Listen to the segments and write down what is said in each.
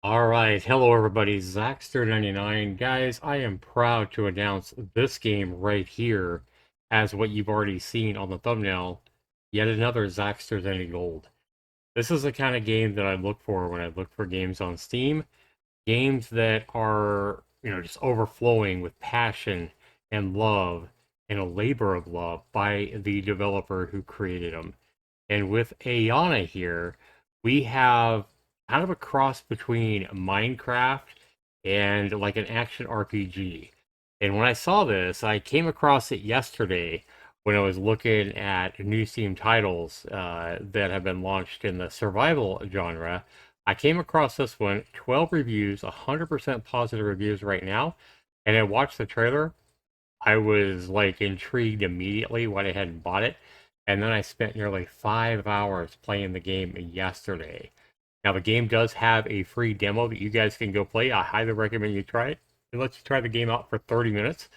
Alright, hello everybody, Zaxter99. Guys, I am proud to announce this game right here as what you've already seen on the thumbnail, yet another Zaxters Any Gold. This is the kind of game that I look for when I look for games on Steam. Games that are, just overflowing with passion and love and a labor of love by the developer who created them. And with Aiyana here, we have kind of a cross between Minecraft and like an action RPG. And when I saw this, I came across it yesterday when I was looking at new Steam titles that have been launched in the survival genre. I came across this one, 12 reviews, 100% positive reviews right now. And I watched the trailer. I was like intrigued immediately, went ahead and bought it. And then I spent nearly 5 hours playing the game yesterday. Now, the game does have a free demo that you guys can go play. I highly recommend you try it. It lets you try the game out for 30 minutes.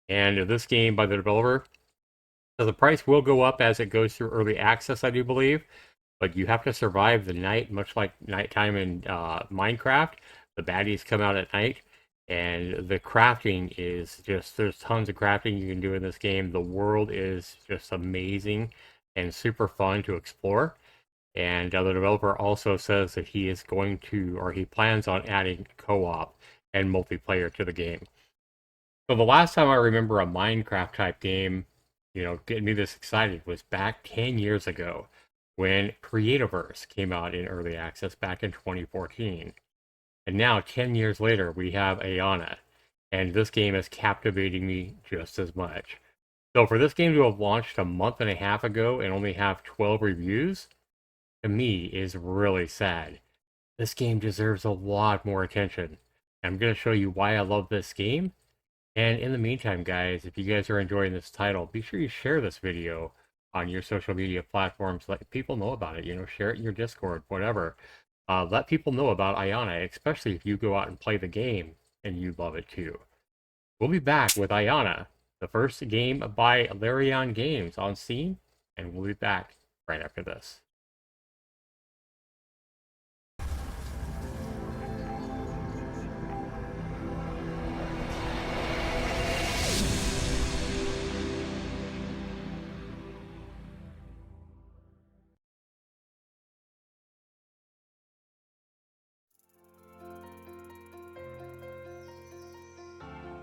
And this game by the developer, so the price will go up as it goes through early access, I do believe. But you have to survive the night, much like nighttime in Minecraft. The baddies come out at night. And the crafting is just, there's tons of crafting you can do in this game. The world is just amazing and super fun to explore. And the developer also says that he is going to, or he plans on adding co-op and multiplayer to the game. So the last time I remember a Minecraft type game, getting me this excited was back 10 years ago when Creativerse came out in early access back in 2014. And now, 10 years later, we have Aiyana. And this game is captivating me just as much. So for this game to have launched a month and a half ago and only have 12 reviews, to me is really sad. This game deserves a lot more attention. I'm going to show you why I love this game. And in the meantime, guys, if you guys are enjoying this title, be sure you share this video on your social media platforms. Let people know about it. Share it in your Discord, whatever. Let people know about Aiyana, especially if you go out and play the game and you love it too. We'll be back with Aiyana, the first game by Larian Games on Steam, and we'll be back right after this.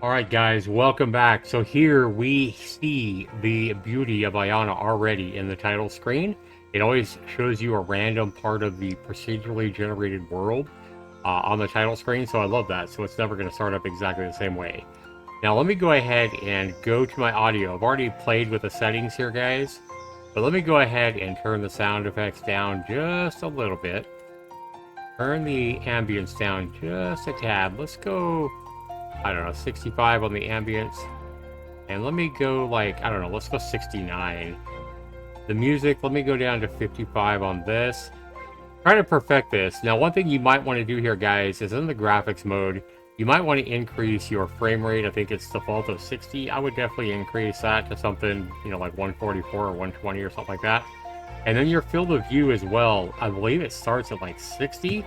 Alright guys, welcome back. So here we see the beauty of Aiyana already in the title screen. It always shows you a random part of the procedurally generated world on the title screen, so I love that. So it's never going to start up exactly the same way. Now let me go ahead and go to my audio. I've already played with the settings here, guys. But let me go ahead and turn the sound effects down just a little bit. Turn the ambience down just a tad. Let's go, I don't know, 65 on the ambience. And let me go like, I don't know, let's go 69. The music, let me go down to 55 on this. Try to perfect this. Now, one thing you might want to do here, guys, is in the graphics mode, you might want to increase your frame rate. I think it's default of 60. I would definitely increase that to something, like 144 or 120 or something like that. And then your field of view as well, I believe it starts at like 60.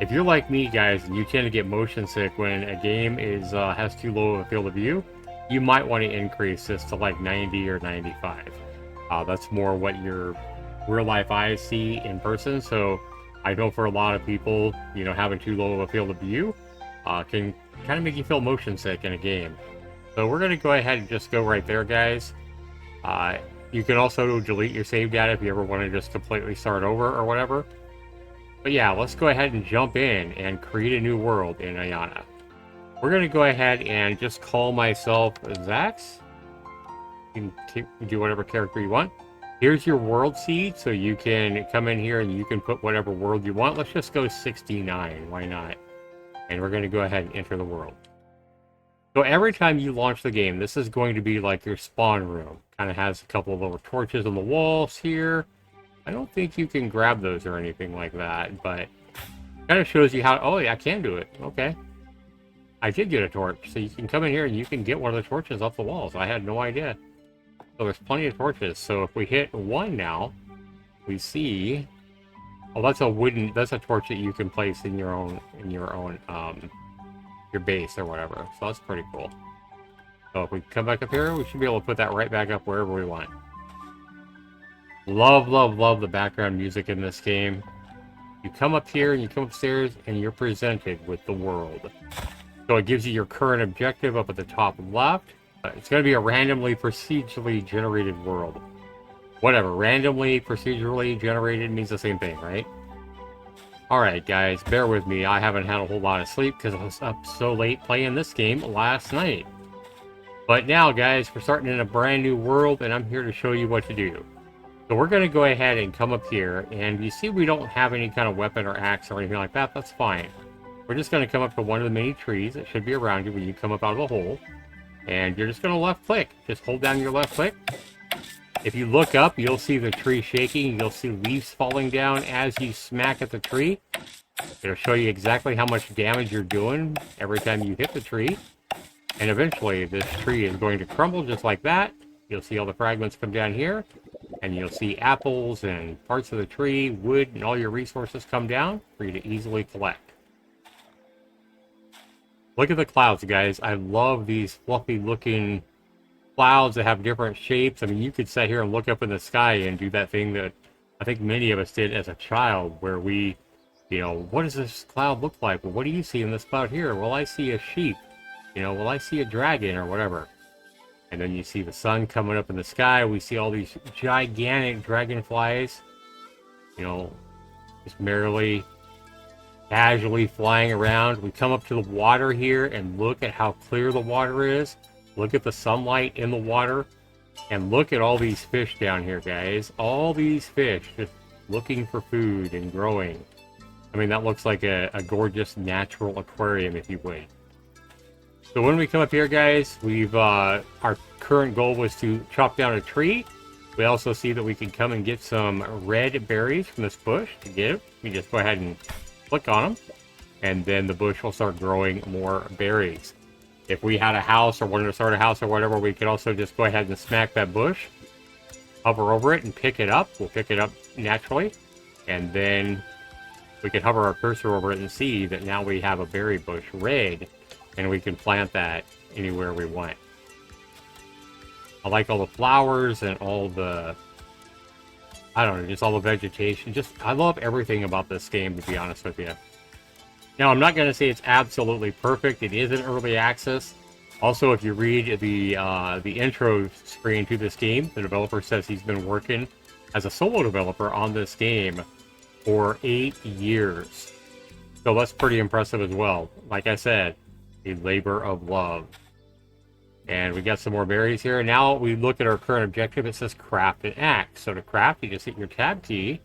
If you're like me, guys, and you tend to get motion sick when a game has too low of a field of view, you might want to increase this to like 90 or 95. That's more what your real-life eyes see in person. So I know for a lot of people, having too low of a field of view can kind of make you feel motion sick in a game. So we're going to go ahead and just go right there, guys. You can also delete your save data if you ever want to just completely start over or whatever. But yeah, let's go ahead and jump in and create a new world in Aiyana. We're going to go ahead and just call myself Zax. You can do whatever character you want. Here's your world seed, so you can come in here and you can put whatever world you want. Let's just go 69, why not? And we're going to go ahead and enter the world. So every time you launch the game, this is going to be like your spawn room. Kind of has a couple of little torches on the walls here. I don't think you can grab those or anything like that, but kind of shows you how. Oh, yeah, I can do it. Okay. I did get a torch, so you can come in here and you can get one of the torches off the walls. I had no idea. So there's plenty of torches. So if we hit 1 now, we see Oh, that's a wooden. That's a torch that you can place in your own your base or whatever. So that's pretty cool. So if we come back up here, we should be able to put that right back up wherever we want. Love, love, love the background music in this game. You come up here and you come upstairs and you're presented with the world. So it gives you your current objective up at the top left. It's going to be a randomly procedurally generated world. Whatever, randomly procedurally generated means the same thing, right? Alright guys, bear with me. I haven't had a whole lot of sleep because I was up so late playing this game last night. But now guys, we're starting in a brand new world and I'm here to show you what to do. So we're going to go ahead and come up here, and you see we don't have any kind of weapon or axe or anything like that. That's fine. We're just going to come up to one of the many trees that should be around you when you come up out of the hole. And you're just going to left click. Just hold down your left click. If you look up, you'll see the tree shaking. You'll see leaves falling down as you smack at the tree. It'll show you exactly how much damage you're doing every time you hit the tree. And eventually this tree is going to crumble just like that. You'll see all the fragments come down here. And you'll see apples and parts of the tree, wood, and all your resources come down for you to easily collect. Look at the clouds, guys. I love these fluffy looking clouds that have different shapes. I mean, you could sit here and look up in the sky and do that thing that I think many of us did as a child, where we, you know, what does this cloud look like? Well, what do you see in this cloud here? Well, I see a sheep. You know, well, I see a dragon or whatever. And then you see the sun coming up in the sky. We see all these gigantic dragonflies, you know, just merrily, casually flying around. We come up to the water here and look at how clear the water is. Look at the sunlight in the water. And look at all these fish down here, guys. All these fish just looking for food and growing. I mean, that looks like a gorgeous natural aquarium, if you would. So when we come up here, guys, we've our current goal was to chop down a tree. We also see that we can come and get some red berries from this bush to give. We just go ahead and click on them, and then the bush will start growing more berries. If we had a house or wanted to start a house or whatever, we could also just go ahead and smack that bush, hover over it, and pick it up. We'll pick it up naturally, and then we could hover our cursor over it and see that now we have a berry bush red. And we can plant that anywhere we want. I like all the flowers and all the, I don't know, just all the vegetation. I love everything about this game, to be honest with you. Now, I'm not going to say it's absolutely perfect. It is an early access. Also, if you read the intro screen to this game, the developer says he's been working as a solo developer on this game for 8 years. So that's pretty impressive as well. Like I said, a labor of love. And we got some more berries here. Now we look at our current objective. It says craft an axe. So to craft, you just hit your tab key,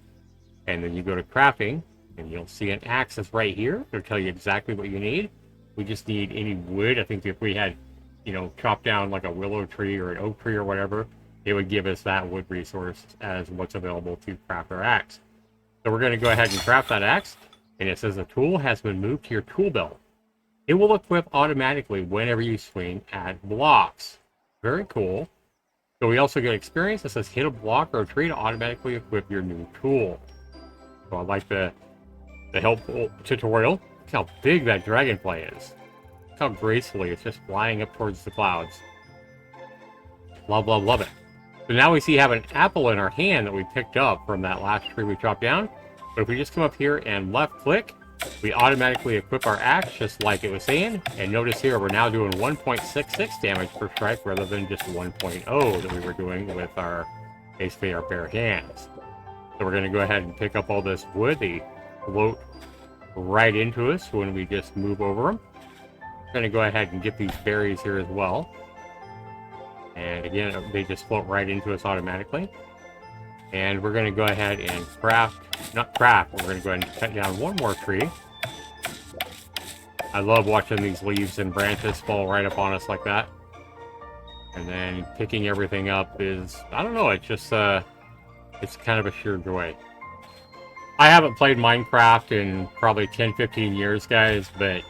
and then you go to crafting, and you'll see an axe is right here. It'll tell you exactly what you need. We just need any wood. I think if we had, you know, chopped down like a willow tree or an oak tree or whatever, it would give us that wood resource as what's available to craft our axe. So we're going to go ahead and craft that axe, and it says the tool has been moved to your tool belt. It will equip automatically whenever you swing at blocks. Very cool. So we also get experience that says hit a block or a tree to automatically equip your new tool. So I like the helpful tutorial. Look how big that dragonfly is. Look how gracefully it's just flying up towards the clouds. Love, love, love it. So now we see have an apple in our hand that we picked up from that last tree we chopped down. But if we just come up here and left click, we automatically equip our axe just like it was saying. And notice here we're now doing 1.66 damage per strike rather than just 1.0 that we were doing with our basically our bare hands. So we're going to go ahead and pick up all this wood. They float right into us when we just move over them. We're going to go ahead and get these berries here as well. And again, they just float right into us automatically. And we're going to go ahead and not craft, we're going to go ahead and cut down one more tree. I love watching these leaves and branches fall right up on us like that. And then picking everything up is, I don't know, it's just, it's kind of a sheer joy. I haven't played Minecraft in probably 10-15 years, guys, but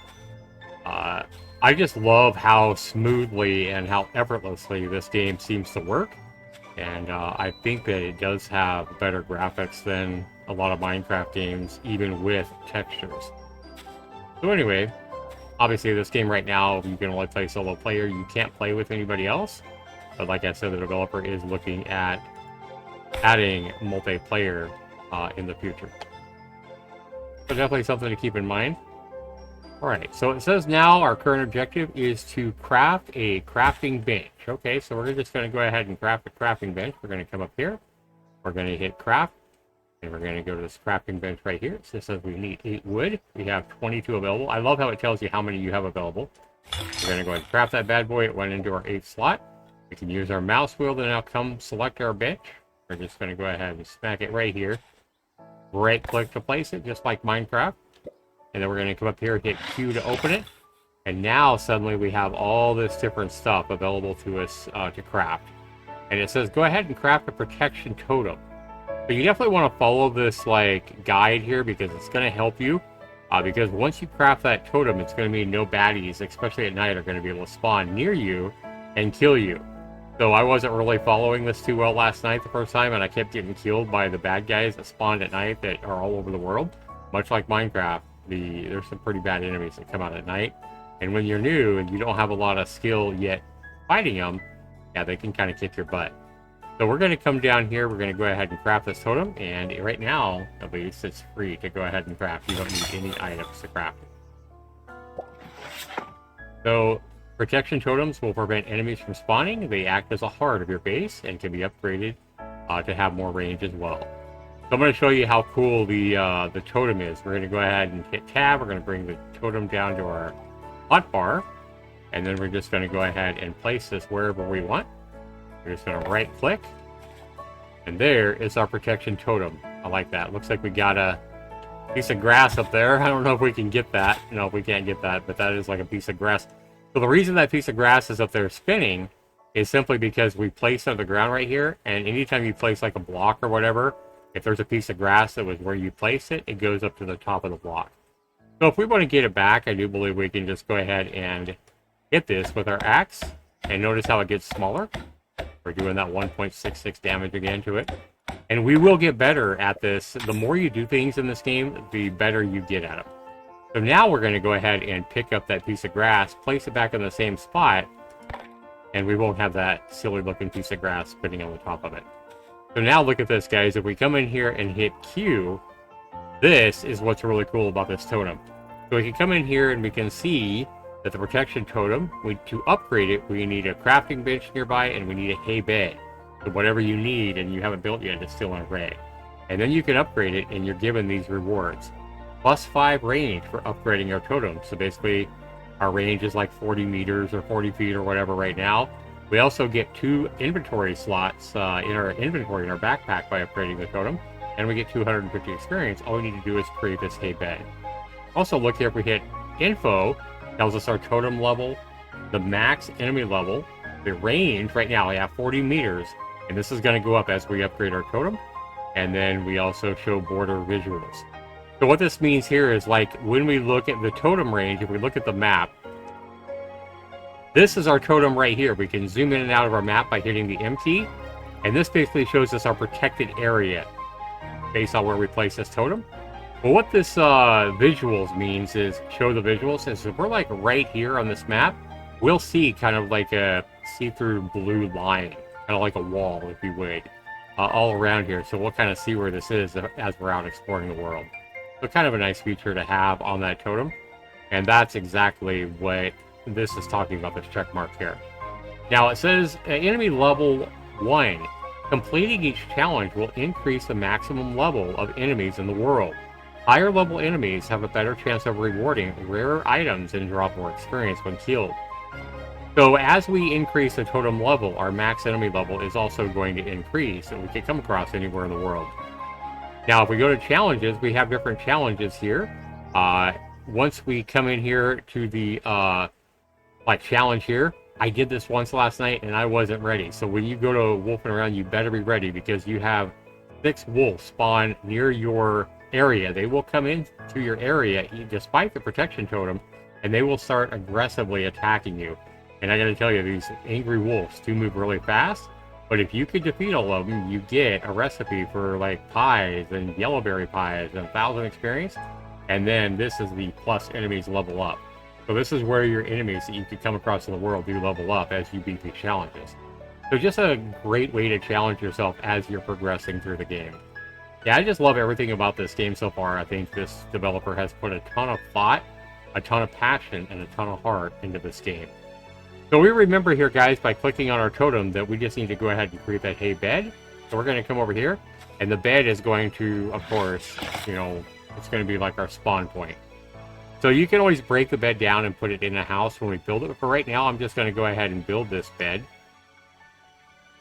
I just love how smoothly and how effortlessly this game seems to work. And I think that it does have better graphics than a lot of Minecraft games, even with textures. So anyway, obviously this game right now, you can only play solo player. You can't play with anybody else. But like I said, the developer is looking at adding multiplayer in the future. So definitely something to keep in mind. Alright, so it says now our current objective is to craft a crafting bench. Okay, so we're just going to go ahead and craft a crafting bench. We're going to come up here. We're going to hit craft. And we're going to go to this crafting bench right here. So it says we need 8 wood. We have 22 available. I love how it tells you how many you have available. We're going to go ahead and craft that bad boy. It went into our 8th slot. We can use our mouse wheel to now come select our bench. We're just going to go ahead and smack it right here. Right click to place it, just like Minecraft. And then we're going to come up here and hit Q to open it. And now suddenly we have all this different stuff available to us to craft. And it says go ahead and craft a protection totem. So you definitely want to follow this like guide here because it's going to help you. Because once you craft that totem, it's going to mean no baddies, especially at night, are going to be able to spawn near you and kill you. So I wasn't really following this too well last night the first time, and I kept getting killed by the bad guys that spawned at night that are all over the world. Much like Minecraft, there's some pretty bad enemies that come out at night. And when you're new and you don't have a lot of skill yet fighting them, yeah, they can kind of kick your butt. So we're going to come down here, we're going to go ahead and craft this totem, and right now, at least, it's free to go ahead and craft. You don't need any items to craft it. So, protection totems will prevent enemies from spawning. They act as a heart of your base and can be upgraded to have more range as well. So I'm going to show you how cool the totem is. We're going to go ahead and hit tab. We're going to bring the totem down to our hotbar, and then we're just going to go ahead and place this wherever we want. We're just going to right click, and there is our protection totem. I like that. Looks like we got a piece of grass up there. I don't know if we can get that. No, we can't get that, but that is like a piece of grass. So the reason that piece of grass is up there spinning is simply because we placed it on the ground right here, and anytime you place like a block or whatever, if there's a piece of grass that was where you placed it, it goes up to the top of the block. So if we want to get it back, I do believe we can just go ahead and hit this with our axe, and notice how it gets smaller. We're doing that 1.66 damage again to it. And we will get better at this. The more you do things in this game, the better you get at them. So now we're going to go ahead and pick up that piece of grass, place it back in the same spot, and we won't have that silly looking piece of grass spinning on the top of it. So now look at this, guys. If we come in here and hit Q, this is what's really cool about this totem. So we can come in here and we can see that the protection totem, to upgrade it, we need a crafting bench nearby and we need a hay bed. So whatever you need and you haven't built yet, it's still in red. And then you can upgrade it and you're given these rewards. +5 range for upgrading our totem. So basically, our range is like 40 meters or 40 feet or whatever right now. We also get 2 inventory slots in our inventory in our backpack by upgrading the totem. And we get 250 experience. All we need to do is create this hay bed. Also look here, if we hit info, tells us our totem level, the max enemy level, the range. Right now we have 40 meters, and this is going to go up as we upgrade our totem. And then we also show border visuals. So what this means here is, like, when we look at the totem range, if we look at the map, this is our totem right here. We can zoom in and out of our map by hitting the M key, and this basically shows us our protected area based on where we place this totem. But what this visuals means is, show the visuals, is if we're like right here on this map, we'll see kind of like a see-through blue line, kind of like a wall, if you would, all around here. So we'll kind of see where this is as we're out exploring the world. So kind of a nice feature to have on that totem. And that's exactly what this is talking about, this check mark here. Now it says enemy level 1. Completing each challenge will increase the maximum level of enemies in the world. Higher level enemies have a better chance of rewarding rarer items and drop more experience when killed. So as we increase the totem level, our max enemy level is also going to increase, and we can come across anywhere in the world. Now if we go to challenges, we have different challenges here. Once we come in here to the like challenge here, I did this once last night and I wasn't ready. So when you go to wolfing around, you better be ready, because you have 6 wolves spawn near your area. They will come into your area despite the protection totem, and they will start aggressively attacking you. And I gotta tell you, these angry wolves do move really fast, But if you could defeat all of them, you get a recipe for like pies and yellowberry pies and 1,000 experience. And then this is the plus enemies level up. So this is where your enemies that you could come across in the world do level up as you beat these challenges. So just a great way to challenge yourself as you're progressing through the game. Yeah, I just love everything about this game so far. I think this developer has put a ton of thought, a ton of passion, and a ton of heart into this game. So we remember here, guys, by clicking on our totem that we just need to go ahead and create that hay bed. So we're going to come over here, and the bed is going to, of course, it's going to be like our spawn point. So you can always break the bed down and put it in a house when we build it. But for right now, I'm just going to go ahead and build this bed.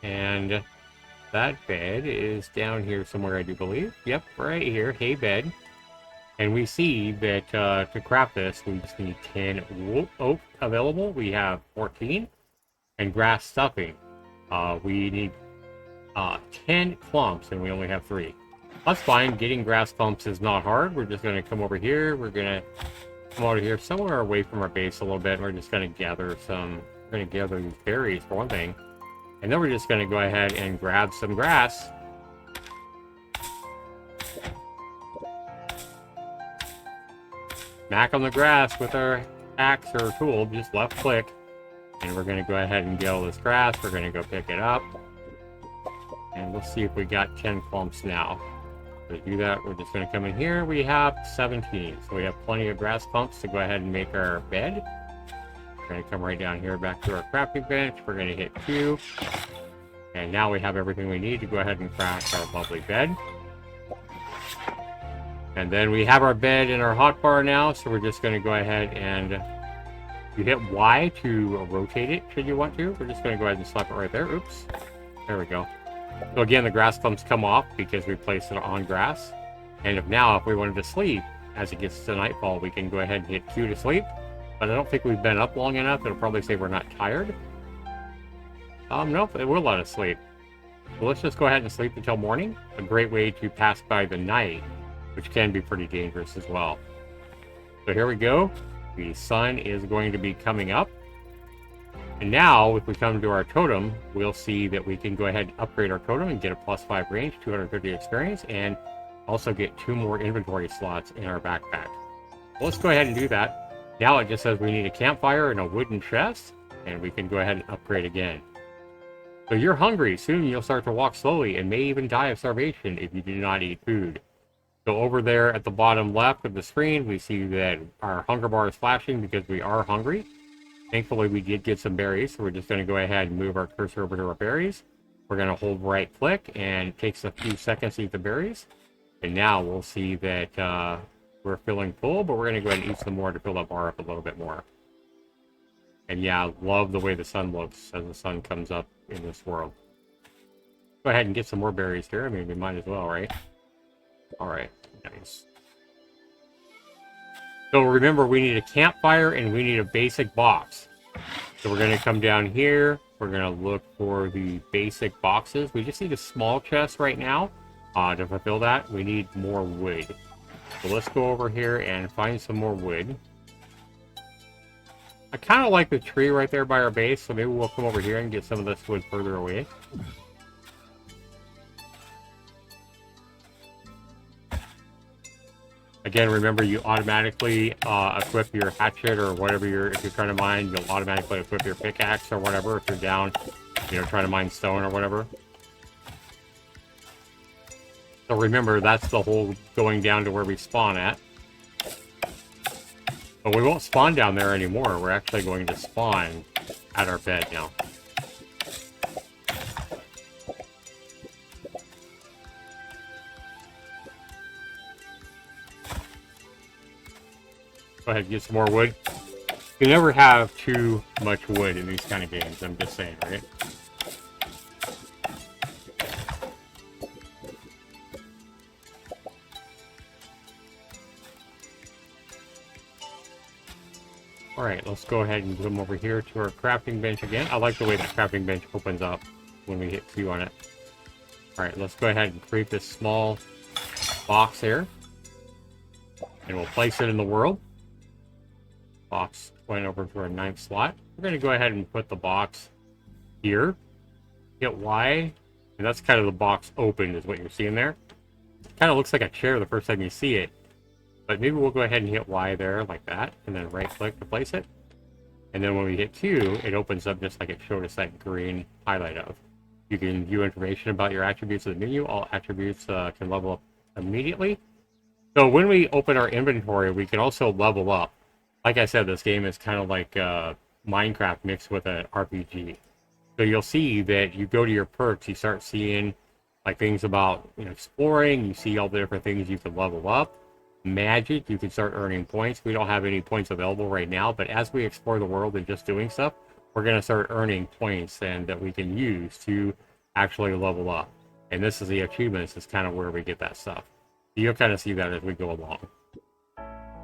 And that bed is down here somewhere, I do believe. Yep, right here, hay bed. And we see that to craft this, we just need 10 oak available. We have 14. And grass stuffing. We need 10 clumps, and we only have 3. That's fine. Getting grass clumps is not hard. We're just going to come over here. We're going to come over here somewhere away from our base a little bit. We're just going to gather these berries for one thing. And then we're just going to go ahead and grab some grass. Smack on the grass with our axe or tool, just left click. And we're going to go ahead and get all this grass. We're going to go pick it up. And let's see if we got 10 clumps now. To do that, we're just going to come in here. We have 17. So we have plenty of grass clumps to go ahead and make our bed. We're going to come right down here back to our crafting bench. We're going to hit Q. And now we have everything we need to go ahead and craft our lovely bed. And then we have our bed in our hotbar now. So we're just going to go ahead and you hit Y to rotate it should you want to. We're just going to go ahead and slap it right there. Oops. There we go. So again, the grass clumps come off because we placed it on grass. And if we wanted to sleep, as it gets to nightfall, we can go ahead and hit Q to sleep. But I don't think we've been up long enough. It'll probably say we're not tired. Nope, it will let us sleep. So let's just go ahead and sleep until morning. A great way to pass by the night, which can be pretty dangerous as well. So here we go. The sun is going to be coming up. And now, if we come to our totem, we'll see that we can go ahead and upgrade our totem and get a +5 range, 250 experience, and also get 2 more inventory slots in our backpack. Well, let's go ahead and do that. Now it just says we need a campfire and a wooden chest, and we can go ahead and upgrade again. So you're hungry. Soon you'll start to walk slowly and may even die of starvation if you do not eat food. So over there at the bottom left of the screen, we see that our hunger bar is flashing because we are hungry. Thankfully, we did get some berries, so we're just going to go ahead and move our cursor over to our berries. We're going to hold right click, and it takes a few seconds to eat the berries. And now we'll see that we're feeling full, but we're going to go ahead and eat some more to fill that bar up a little bit more. And yeah, I love the way the sun looks as the sun comes up in this world. Go ahead and get some more berries here. I mean, we might as well, right? Alright, nice. So remember, we need a campfire and we need a basic box. So we're going to come down here. We're going to look for the basic boxes. We just need a small chest right now. To fulfill that, we need more wood. So let's go over here and find some more wood. I kind of like the tree right there by our base, so maybe we'll come over here and get some of this wood further away. Again, remember you automatically equip your hatchet or whatever if you're trying to mine, you'll automatically equip your pickaxe or whatever if you're down, trying to mine stone or whatever. So remember, that's the whole going down to where we spawn at. But we won't spawn down there anymore. We're actually going to spawn at our bed now. Go ahead and get some more wood. You never have too much wood in these kind of games, I'm just saying, right? Alright, let's go ahead and come over here to our crafting bench again. I like the way that crafting bench opens up when we hit Q on it. Alright, let's go ahead and create this small box here. And we'll place it in the world. Box went over to our 9th slot. We're going to go ahead and put the box here. hit Y, and that's kind of the box open is what you're seeing there. It kind of looks like a chair the first time you see it, but maybe we'll go ahead and hit Y there like that, and then right click to place it. And then when we hit Q, it opens up just like it showed us that green highlight of. You can view information about your attributes in the menu. All attributes can level up immediately. So when we open our inventory, we can also level up. Like I said, this game is kind of like Minecraft mixed with an RPG. So you'll see that you go to your perks, you start seeing like things about exploring. You see all the different things you can level up. Magic, you can start earning points. We don't have any points available right now, but as we explore the world and just doing stuff, we're going to start earning points and that we can use to actually level up. And this is the achievements, is kind of where we get that stuff. You'll kind of see that as we go along.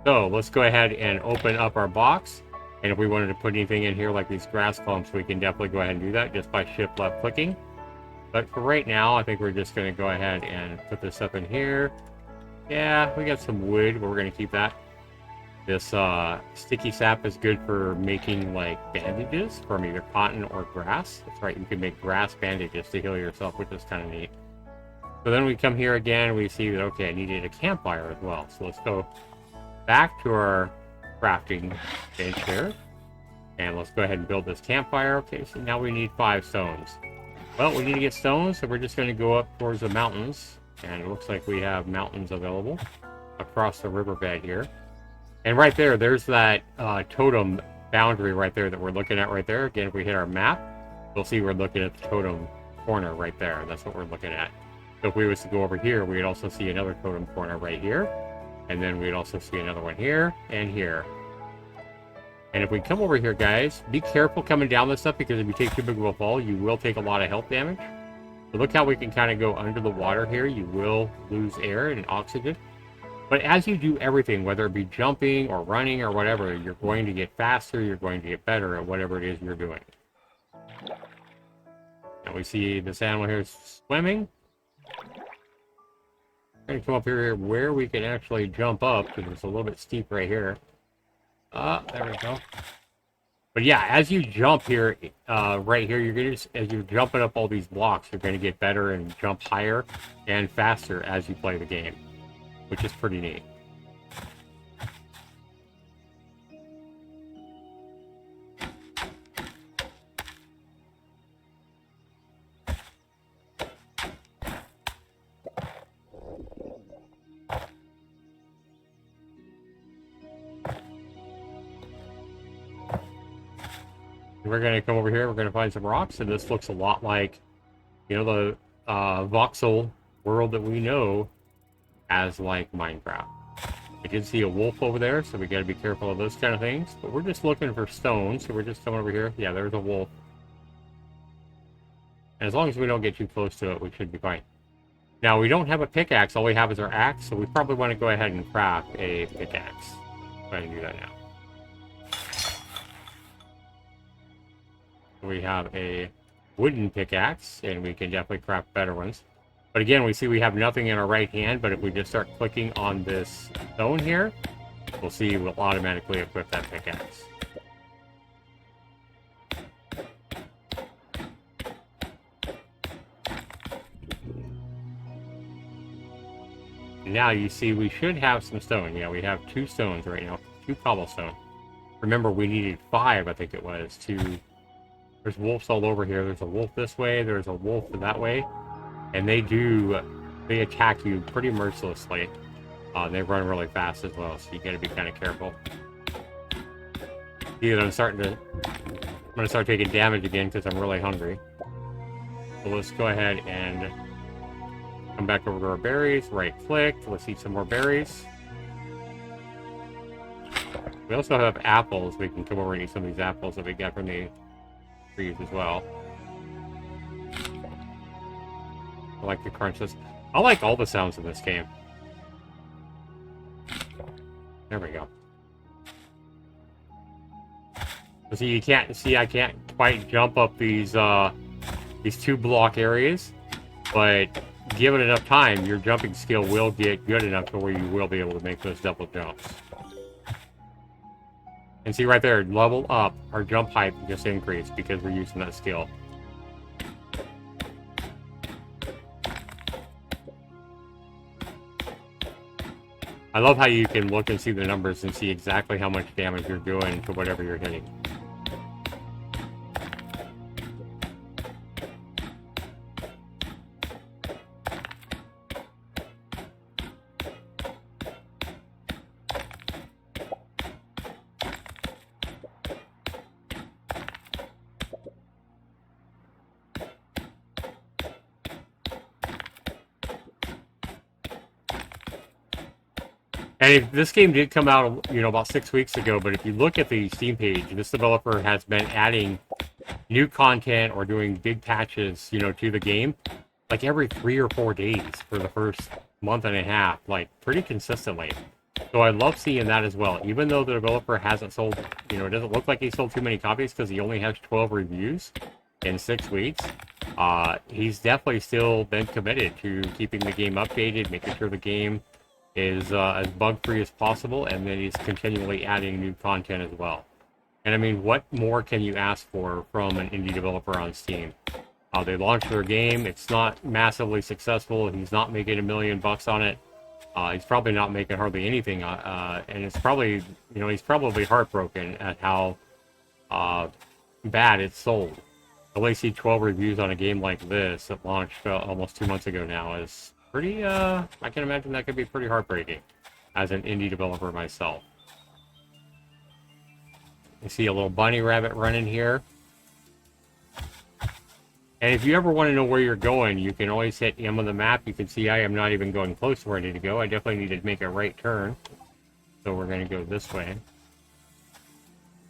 So let's go ahead and open up our box. And if we wanted to put anything in here like these grass clumps, we can definitely go ahead and do that just by shift left clicking. But for right now, I think we're just going to go ahead and put this up in here. Yeah, we got some wood, but we're going to keep that. This sticky sap is good for making like bandages from either cotton or grass. That's right, you can make grass bandages to heal yourself, which is kind of neat. So then we come here again, we see that, okay, I needed a campfire as well. So let's go back to our crafting bench here. And let's go ahead and build this campfire. Okay, so now we need 5 stones. Well, we need to get stones, so we're just going to go up towards the mountains. And it looks like we have mountains available across the riverbed here. And right there, there's that totem boundary right there that we're looking at right there. Again, if we hit our map, we'll see we're looking at the totem corner right there. That's what we're looking at. So if we was to go over here, we'd also see another totem corner right here. And then we'd also see another one here and here. And if we come over here, guys, be careful coming down this stuff, because if you take too big of a fall, you will take a lot of health damage. So look how we can kind of go under the water here. You will lose air and oxygen. But as you do everything, whether it be jumping or running or whatever, you're going to get faster, you're going to get better at whatever it is you're doing. And we see this animal here swimming. We're going to come up here where we can actually jump up, because it's a little bit steep right here. There we go. But yeah, as you jump here, right here, you're gonna as you're jumping up all these blocks, you're gonna get better and jump higher and faster as you play the game, which is pretty neat. We're going to come over here, we're going to find some rocks, and this looks a lot like, the voxel world that we know as, like, Minecraft. I did see a wolf over there, so we got to be careful of those kind of things, but we're just looking for stones, so we're just coming over here. Yeah, there's a wolf. And as long as we don't get too close to it, we should be fine. Now, we don't have a pickaxe, all we have is our axe, so we probably want to go ahead and craft a pickaxe. Go ahead and do that now. We have a wooden pickaxe, and we can definitely craft better ones. But again, we see we have nothing in our right hand, but if we just start clicking on this stone here, we'll see we'll automatically equip that pickaxe. Now you see we should have some stone. Yeah, we have 2 stones right now, 2 cobblestone. Remember, we needed 5, I think it was, to... There's wolves all over here. There's a wolf this way. There's a wolf that way. And they attack you pretty mercilessly. They run really fast as well, so you gotta be kind of careful. See that I'm gonna start taking damage again because I'm really hungry. So let's go ahead and come back over to our berries. Right click. Let's eat some more berries. We also have apples. We can come over and eat some of these apples that we got from the trees as well. I like the crunches. I like all the sounds in this game. There we go. So you can't see, I can't quite jump up these 2 block areas, but given enough time, your jumping skill will get good enough to where you will be able to make those double jumps. And see right there, level up, our jump height just increased because we're using that skill. I love how you can look and see the numbers and see exactly how much damage you're doing to whatever you're hitting. And if this game did come out, about 6 weeks ago, but if you look at the Steam page, this developer has been adding new content or doing big patches, to the game, like every 3 or 4 days for the first month and a half, like pretty consistently. So I love seeing that as well. Even though the developer hasn't sold, it doesn't look like he sold too many copies because he only has 12 reviews in 6 weeks. He's definitely still been committed to keeping the game updated, making sure the game is as bug-free as possible, and then he's continually adding new content as well. And I mean, what more can you ask for from an indie developer on Steam? They launched their game. It's not massively successful. He's not making $1 million on it. He's probably not making hardly anything. And it's probably, he's probably heartbroken at how bad it's sold. At least see 12 reviews on a game like this that launched almost 2 months ago now is pretty, I can imagine that could be pretty heartbreaking as an indie developer myself. You see a little bunny rabbit running here. And if you ever want to know where you're going, you can always hit M on the map. You can see I am not even going close to where I need to go. I definitely need to make a right turn. So we're going to go this way.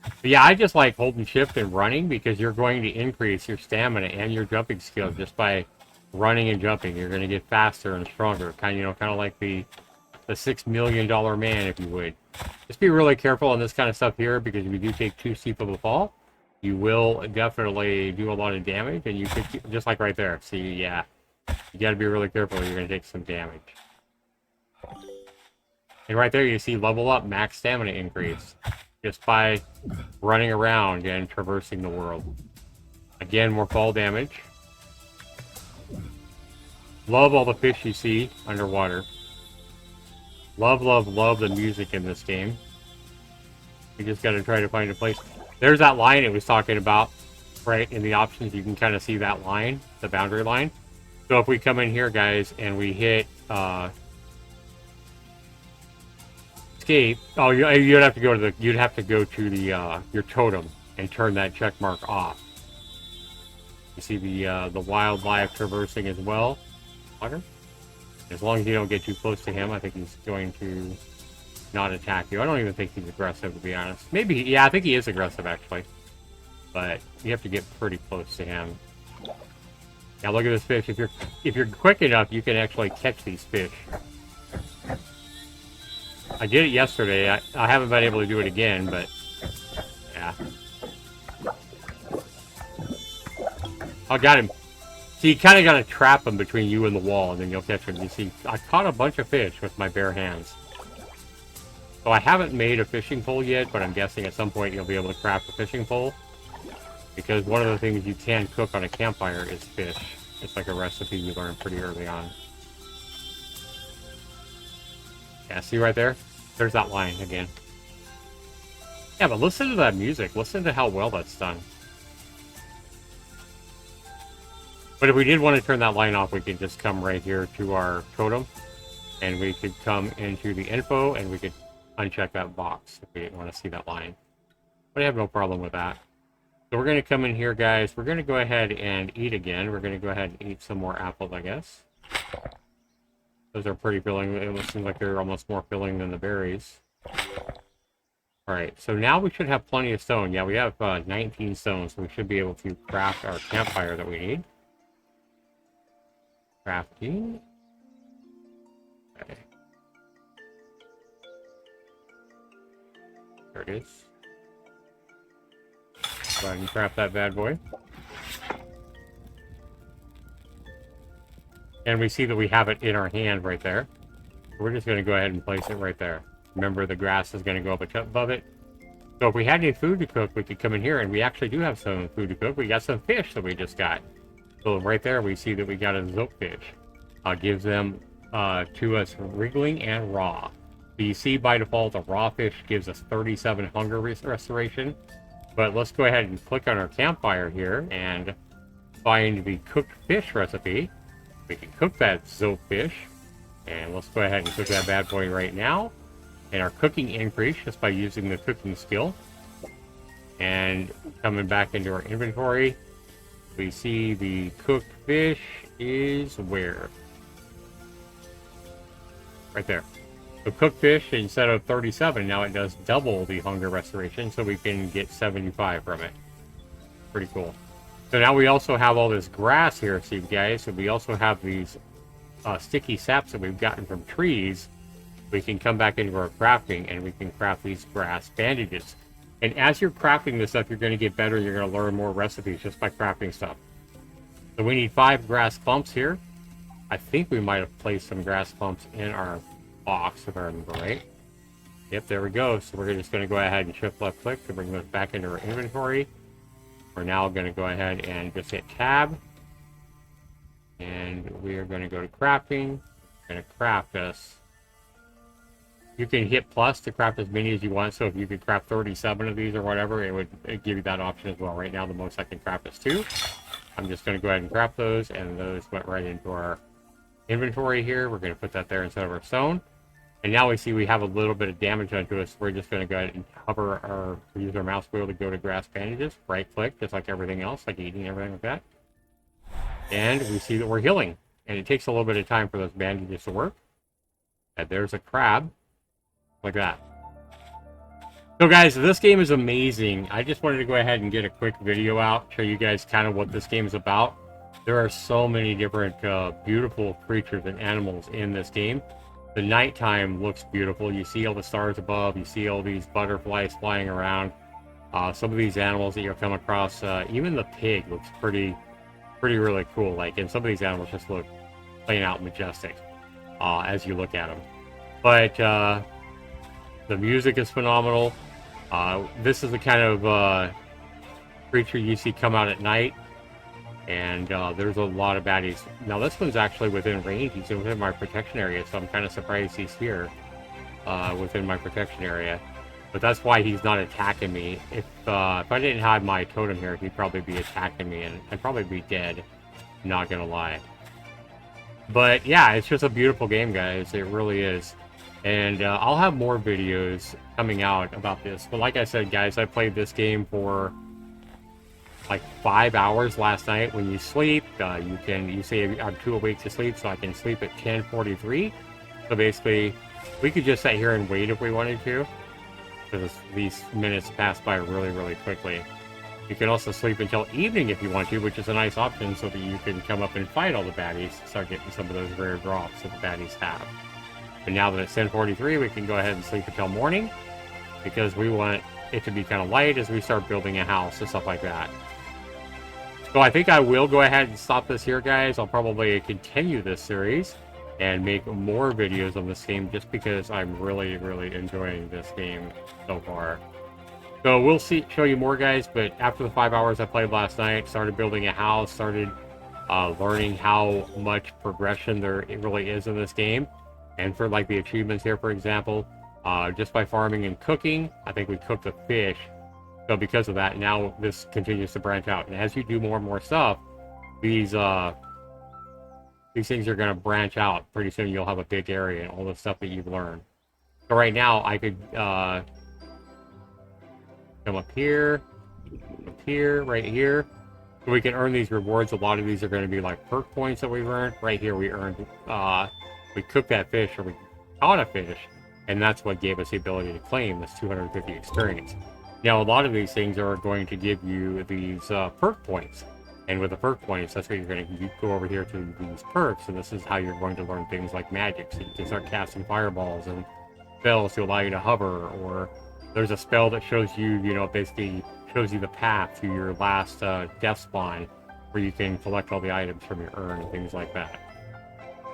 But yeah, I just like holding shift and running because you're going to increase your stamina and your jumping skills just by running and jumping. You're going to get faster and stronger. Kind of like the $6 million man, if you would. Just be really careful on this kind of stuff here because if you do take too steep of a fall, you will definitely do a lot of damage, and you could, just like right there. See, yeah, you got to be really careful. You're going to take some damage. And right there, you see level up, max stamina increase, just by running around and traversing the world. Again, more fall damage. Love all the fish you see underwater. Love, love, love the music in this game. You just got to try to find a place. There's that line it was talking about, right? In the options, you can kind of see that line, the boundary line. So if we come in here, guys, and we hit escape, oh, you'd have to go to the your totem and turn that check mark off. You see the wildlife traversing as well. Water. As long as you don't get too close to him, I think he's going to not attack you. I don't even think he's aggressive, to be honest. Maybe, yeah, I think he is aggressive, actually. But you have to get pretty close to him. Now look at this fish. If you're quick enough, you can actually catch these fish. I did it yesterday. I haven't been able to do it again, but yeah. I got him. So you kind of got to trap him between you and the wall, and then you'll catch him. You see, I caught a bunch of fish with my bare hands. So I haven't made a fishing pole yet, but I'm guessing at some point you'll be able to craft a fishing pole. Because one of the things you can cook on a campfire is fish. It's like a recipe you learn pretty early on. Yeah, see right there? There's that line again. Yeah, but listen to that music. Listen to how well that's done. But if we did want to turn that line off, we could just come right here to our totem. And we could come into the info, and we could uncheck that box if we didn't want to see that line. But I have no problem with that. So we're going to come in here, guys. We're going to go ahead and eat again. We're going to go ahead and eat some more apples, I guess. Those are pretty filling. It seems like they're almost more filling than the berries. Alright, so now we should have plenty of stone. Yeah, we have 19 stones, so we should be able to craft our campfire that we need. Crafting. Okay. There it is. Go ahead and craft that bad boy. And we see that we have it in our hand right there. We're just going to go ahead and place it right there. Remember, the grass is going to go up above it. So if we had any food to cook, we could come in here, and we actually do have some food to cook. We got some fish that we just got. So right there, we see that we got a zoke fish. Gives them to us wriggling and raw. So you see by default a raw fish gives us 37 hunger restoration. But let's go ahead and click on our campfire here and find the cooked fish recipe. We can cook that zope fish. And let's go ahead and cook that bad boy right now. And our cooking increase just by using the cooking skill. And coming back into our inventory, we see the cooked fish is where? Right there. So cooked fish, instead of 37, now it does double the hunger restoration, so we can get 75 from it. Pretty cool. So now we also have all this grass here, see guys, so we also have these sticky saps that we've gotten from trees. We can come back into our crafting, and we can craft these grass bandages. And as you're crafting this stuff, you're going to get better, you're going to learn more recipes just by crafting stuff. So we need 5 grass clumps here. I think we might have placed some grass clumps in our box, if I remember right. Yep, there we go. So we're just going to go ahead and shift left click to bring those back into our inventory. We're now going to go ahead and just hit tab. And we are going to go to crafting. We're going to craft us. You can hit plus to craft as many as you want. So if you could craft 37 of these or whatever, it would give you that option as well. Right now, the most I can craft is 2. I'm just going to go ahead and craft those, and those went right into our inventory here. We're going to put that there instead of our stone. And now we see we have a little bit of damage onto us. We're just going to go ahead and hover or use our mouse wheel to go to grass bandages. Right click, just like everything else, like eating everything like that. And we see that we're healing. And it takes a little bit of time for those bandages to work. And there's a crab. Like that. So guys, this game is amazing. I just wanted to go ahead and get a quick video out, show you guys kind of what this game is about. There are so many different beautiful creatures and animals in this game. The nighttime looks beautiful. You see all the stars above. You see all these butterflies flying around. Some of these animals that you'll come across, even the pig looks pretty really cool. Like, and some of these animals just look plain out majestic as you look at them. But the music is phenomenal. This is the kind of creature you see come out at night. And there's a lot of baddies. Now this one's actually within range. He's within my protection area, so I'm kind of surprised he's here within my protection area. But that's why he's not attacking me. If I didn't have my totem here, he'd probably be attacking me, and I'd probably be dead. Not gonna lie. But yeah, it's just a beautiful game, guys. It really is. And I'll have more videos coming out about this. But like I said, guys, I played this game for like 5 hours last night. When you sleep, you say I'm too awake to sleep, so I can sleep at 10:43. So basically, we could just sit here and wait if we wanted to, because these minutes pass by really quickly. You can also sleep until evening if you want to, which is a nice option, so that you can come up and fight all the baddies, start getting some of those rare drops that the baddies have. But now that it's 10:43, we can go ahead and sleep until morning, because we want it to be kind of light as we start building a house and stuff like that. So I think I will go ahead and stop this here, guys. I'll probably continue this series and make more videos on this game, just because I'm really enjoying this game so far. So we'll show you more, guys. But after the 5 hours I played last night, started building a house, started learning how much progression there really is in this game. And for like the achievements here, for example, just by farming and cooking, I think we cooked a fish. So because of that, now this continues to branch out. And as you do more and more stuff, these things are going to branch out. Pretty soon you'll have a big area and all the stuff that you've learned. So right now I could come up here, right here. So we can earn these rewards. A lot of these are going to be like perk points that we've earned. Right here we earned, we cooked that fish, or we caught a fish. And that's what gave us the ability to claim this 250 experience. Now, a lot of these things are going to give you these perk points. And with the perk points, that's what you're going to go over here to these perks. And this is how you're going to learn things like magic. So you can start casting fireballs and spells to allow you to hover. Or there's a spell that shows you, basically shows you the path to your last death spawn, where you can collect all the items from your urn and things like that.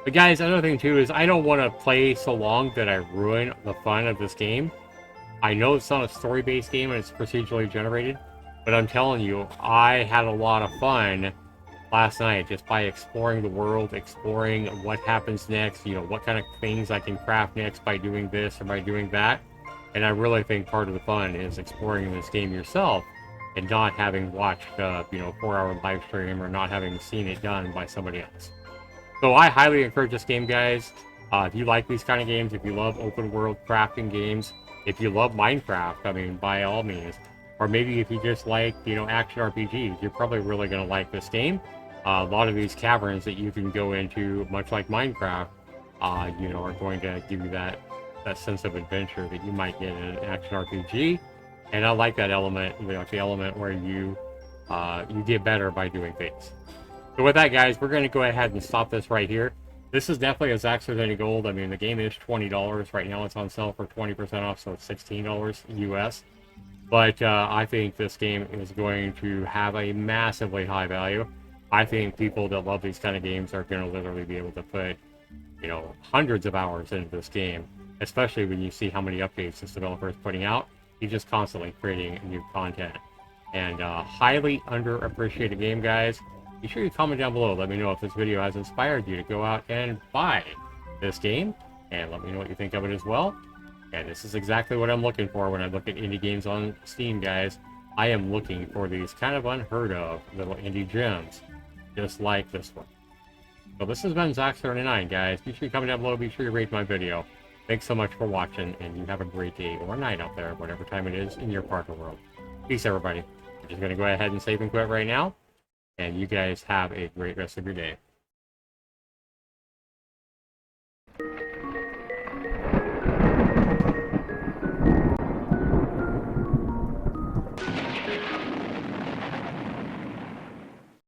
But guys, another thing too is I don't want to play so long that I ruin the fun of this game. I know it's not a story-based game and it's procedurally generated, but I'm telling you, I had a lot of fun last night just by exploring the world, exploring what happens next, what kind of things I can craft next by doing this or by doing that. And I really think part of the fun is exploring this game yourself and not having watched, 4-hour live stream or not having seen it done by somebody else. So I highly encourage this game, guys. If you like these kind of games, if you love open world crafting games, if you love Minecraft, I mean, by all means. Or maybe if you just like, action RPGs, you're probably really going to like this game. A lot of these caverns that you can go into, much like Minecraft, are going to give you that sense of adventure that you might get in an action RPG. And I like that element, the element where you get better by doing things. So with that, guys, we're going to go ahead and stop this right here. This is definitely a Zaxtors Any Gold. I mean, the game is $20 right now. It's on sale for 20% off, so it's $16 US. But I think this game is going to have a massively high value. I think people that love these kind of games are going to literally be able to put, hundreds of hours into this game, especially when you see how many updates this developer is putting out. He's just constantly creating new content. And highly underappreciated game, guys. Be sure you comment down below. Let me know if this video has inspired you to go out and buy this game. And let me know what you think of it as well. And this is exactly what I'm looking for when I look at indie games on Steam, guys. I am looking for these kind of unheard of little indie gems, just like this one. So this has been Zaxtors99, guys. Be sure you comment down below. Be sure you rate my video. Thanks so much for watching, and you have a great day or night out there, whatever time it is in your part of the world. Peace, everybody. I'm just going to go ahead and save and quit right now. And you guys have a great rest of your day.